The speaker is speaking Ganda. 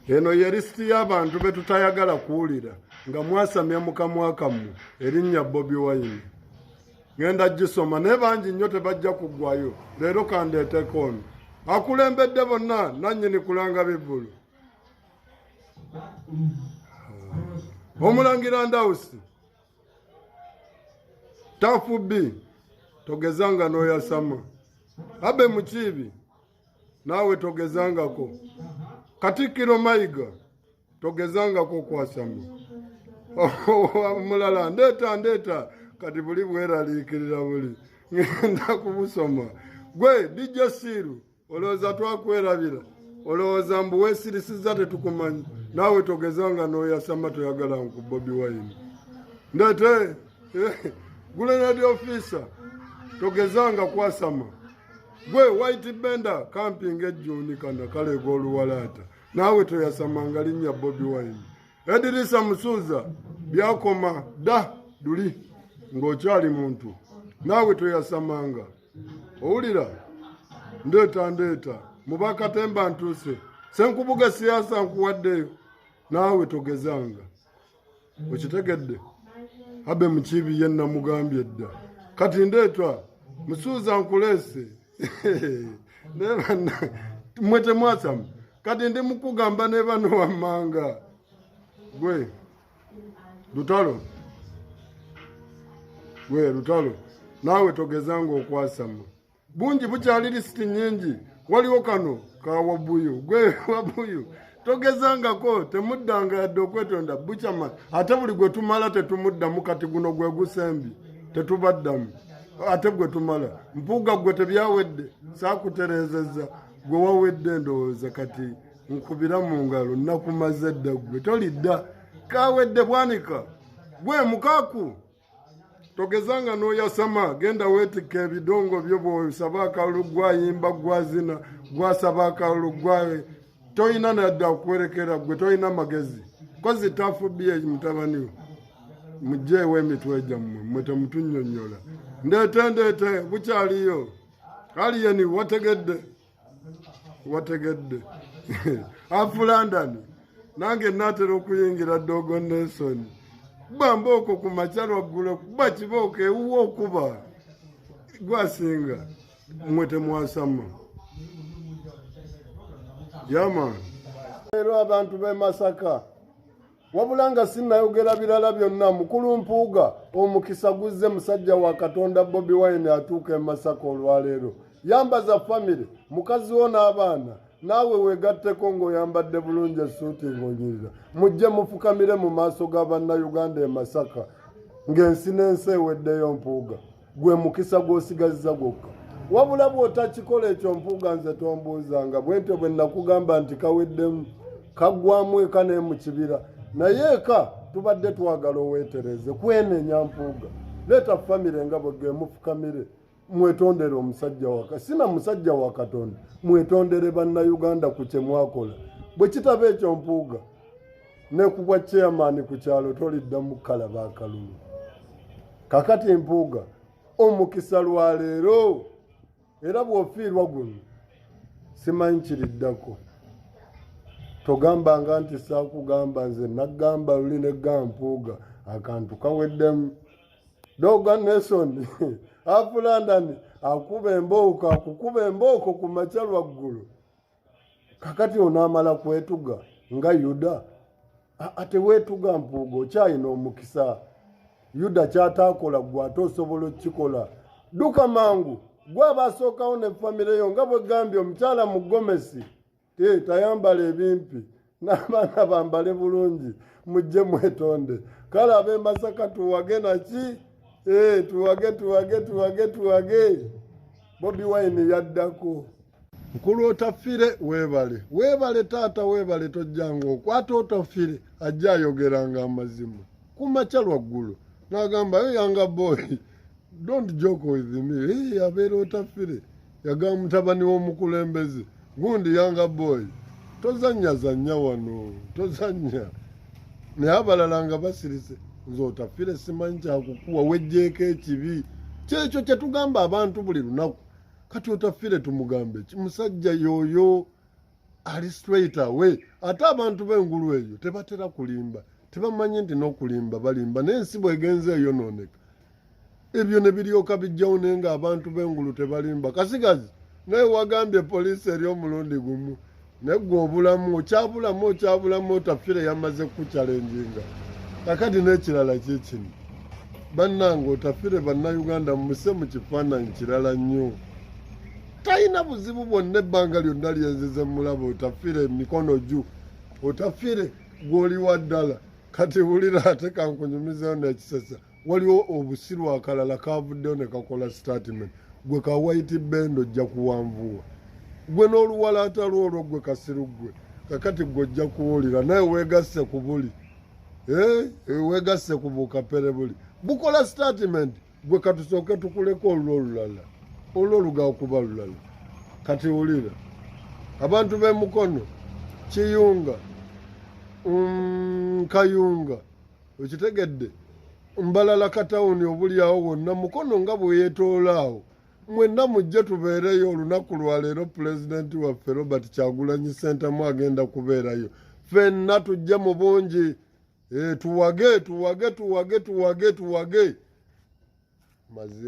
eno ye listi y'abantu be tutayagala kuwulira nga mwasamya mukamwa kammwe erinnya Bobi Wine. Ngenda gisoma naye bangi nnyo tebajja kuggwayo. Leero kandeeteko ono akulembedde bonna nannyini kulanga Bivvulu. Omulangira Ndawusi Tafubi togezanga n'oyasama. Abe Mukiibi naawe togezangako. Katikkiro Mayiga togezangako kwasama. Mulala ndeeta kati buli bweraliikirira buli ngenda kubusoma. Gwe DJ Siru olowooza twakwerabira, olowooza mbu weesirisiza tetukumanyi, naawe togezanga n'oyasama toyagala ku Bobi Wine. Ndete Gulenadi Officer togezanga kwasama. Gwe White Bender camping ejjuni kana kalega oluwalaata, naawe toyasamanga linnya Bobi Wine. Edirisa Musuuza byakoma da duli ng'okyali muntu, naawe toyasamanga. Owulira ndeeta Mubaka Temba ntuuse senkubuga siyaasa nkuwaddeyo, naawe togezanga. Okitegedde? Abe Mukiibi ye namugambye dda. Kati ndeetwa Musuuza nkuleese mmwe temwasama. Kati ndi mukugamba ne bano wammanga. Gwe Lutalo naawe togezanga okwasama. Bungi bukyali lisiti nnyingi. Waliwo kano ka Wabuyu. Gwe Wabuyu togezangako, temuddanga yadde okwetonda bukyama. Ate buli gwe tumala tetumuddamu, kati guno gwe gusembi tetubaddamu. Ate gwe tumala Mpuuga gwe tebyawedde saakutereezezza, gwe wawedde ndowooza kati nkubira mu ngalo nakumaze dda, gwe tolidda kawedde bwanika. Gwe Mukaaku togezanga n'oyasama, genda weetikka ebidongo byo bw'osaba akalulu gwayimba gwazina gwasaba akalulu gwawe, toyina nadde okwerekera, gwe toyina magezi. Kozi Tafubi mutabani we mugyeewo emitwe gyammwe, mwe temutunnyonnyola. Ndeete bukyaliyo. Aliyeni wategedde Afulandani nange naatera okuyingira Dogo Nelson. Bambooko ku makyalo waggulu kuba kibooko ewuwa okuba gwasinga, mmwe temwasama. Yama leero abantu b'e Masaka wabula nga sinnayogera birala byonna. Mukulu Mpuuga omukisa guzze musajja wa Katonda Bobi Wine atuuka e Masaka olwaleero. Yambaza famire, mukazi wo n'abaana, naawe weegatteko ng'oyambadde bulungi essuuti ng'onyiriza. Mujje mufukamire mu maaso g'Abannayuganda e Masaka ng'ensi n'ensi eweddeyo Mpuuga. Gwe mukisa gw'osigazza gwokka. Wabula bw'otakikola ekyo Mpuuga nze tombuuzanga, bwentyo bwe nakugamba nti kaweddemu kaggwamu eka ne mu kibira. Naye eka tubadde twagala oweetereze kwenenya Mpuuga. Leeta famire nga bwe mufukamire, mwetondere omusajja waka sina musajja wa Katonda, mwetondere Bannayuganda ku kye mwakola. Bwe kitaba ekyo Mpuuga ne kubwa chairman ku kyalo toliddamu kalaba akalulu. Kakati Mpuuga omukisa lwaleero era bw'ofiirwa guno simanyi kiriddako. Togambanga nti saakugamba nze, nagamba luli ne Mpuuga akantu kaweddemu. Dogo Nelson Afulandani akukuba embooko ku makyalo waggulu. Kakati onaamala kwetuga nga Yuda. Ate weetuga Mpuuga okyayina omukisa. Yuda kyataakola gwe ate osobola okukikola. Dduka mangu gwe abasookawo ne famire yo nga bwe gambye omukyala Mugomesi tayambala ebimpi, n'abaana bambale bulungi, mujje mwetonde. Kale ab'e Masaka tuwage naki? Tuwage. Bobi Wine yaddako. Nkulu Otaffire weebale taata, weebale tojjanga okwata Otaffire ajja ayogeranga amazima ku makyalo waggulu. N'agamba yanga boy, don't joke with me. Abeera Otaffire yagamba mutabani w'omukulembeze gundi yanga boy, tozannya wano, tozannya. Naye abalala nga basirise, nze Otaffire simanyi kyakukuwa, wejjeeko ekibi. Kyekyo kye tugamba abantu buli lunaku. Kati Otaffire tumugambe ki? Musajja yoyo ali straight away. Ate abantu b'engulu eyo tebatera kulimba, tebamanyi nti n'okulimba balimba, n'ensi bw'egenze eyonooneka. Ebyo ne biryoka bijjawo naye ng'abantu b'engulu tebalimba. Kasigazi naye wagambye poliisi eri omulundi gumu, naye gwe obulamu okyabulamu otafire yamaze kukyalenjinga. Kakati n'ekirala kiikino, bannange otafire bannayuganda mumuse mu kifaananyi kirala nnyo. Talina buzibu bwonna ebbanga lyonna lyenzize mulaba otafire emikono jju, otafire gw'oli wa ddala. Kati wulira ate kankunyumizeyo n'ekisesa, waliwo obusiru akalala kavuddeyo ne kakola statement. Gwe ka White Band ojja kuwanvuwa, gwe n'oluwalaata lwolwo gwe kasiru gwe. Kakati gwe ojja kuwulira naye weegasse ku buli, weegasse ku bukapere buli bukola statement. Gwe katusooke tukuleko olulala, olwo kuba lulala. Kati wulira abantu b'emukono Kiyunga, Kayunga, okitegedde, Mbalala Katawuni obuli awo wonna Mukono nga bwe yeetoolaawo, mwenna mujje tubeereyo olunaku lwa leero. Pulezidenti waffe Robert Kyagulanyi Ssentamu agenda kubeerayo, ffenna tujje mu bungi, tuwage mazima.